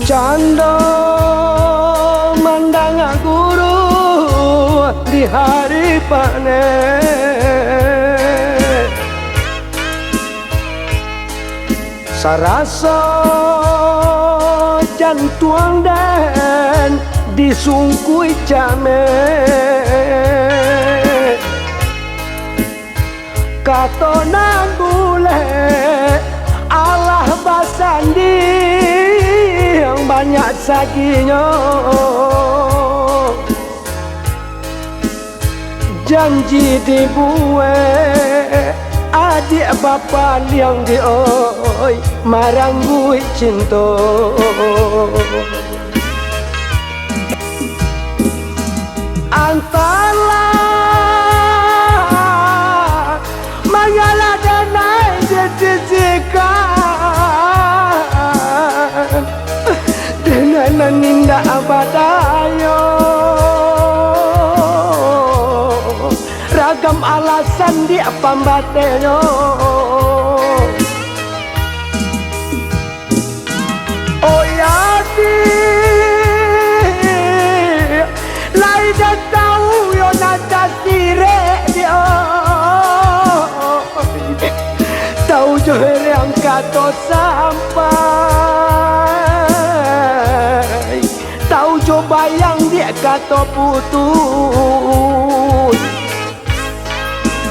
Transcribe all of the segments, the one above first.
canda mandang guru di hari panen sarasa jantuang dan disungkui came katona gule Allah basandi yang banyak saginya janji dibuat adik bapa liang di oi marang gue cinta antara mengalah dan naik jejikakan dengan ninda abadayo ragam alasan dia pambateno oh ya di lai dah tahu yo nada sire dia tahu johor yang kata sampai tahu coba yang dia kata putus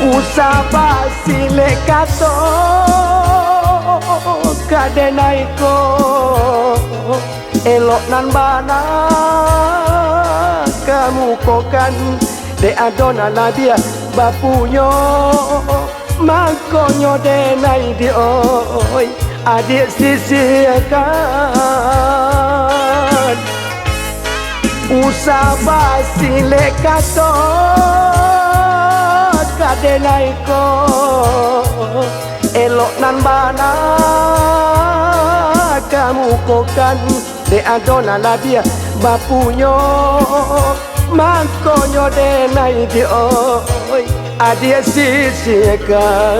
usah basile kato kadenaiko elok nan bana kamu kokan de adona la dia bapunyo makonyo denai di oi adik sisihkan usah basile kato kadenaiko elok nan bana kamu kokan de adona la dia bapunyo makonyo denai di oi adik sisihkan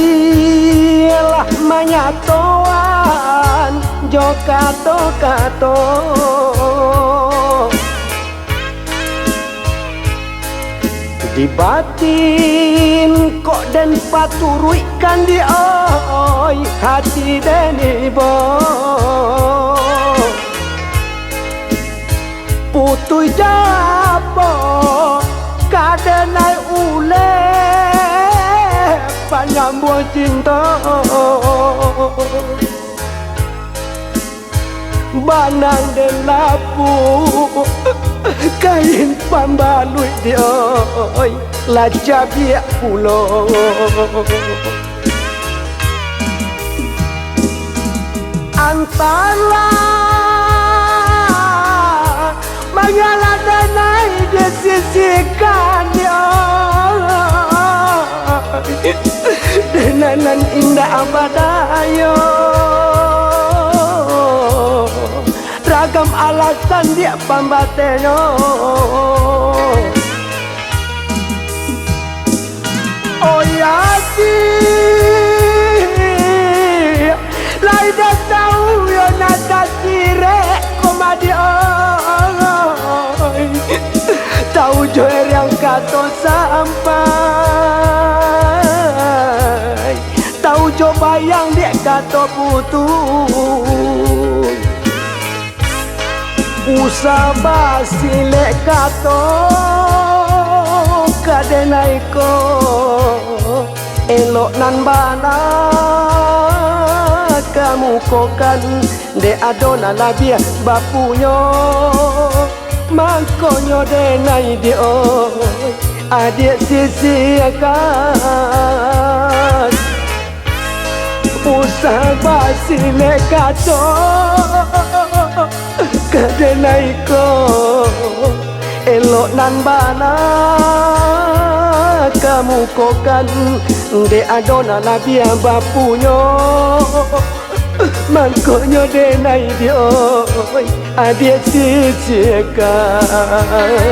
Dilailah manyatoan jo kato-kato di batin kok dan paturuikan di oi hati dan ibo putu japo kadenai ule penyambung cinta banang dan lapu kain pambalui dia laja biak pulau antara mengalah dan naik disisikan dia denanan indah abadayo ragam alasan dia pambateno oh ya sih lai dah tahu yo nada sire komadio tahu joer yang kata sampai tahu coba yang dia kato putus usah basile kato kadenaiko elok nan bana kamu kokan de adona labia bapunyo mangkonyo de nai dio adik sisi akan usah basile kato kadenaiko elok nan bana kamu kokan de adona labia bapunyo mangkonyo de nai dio adik sisi akan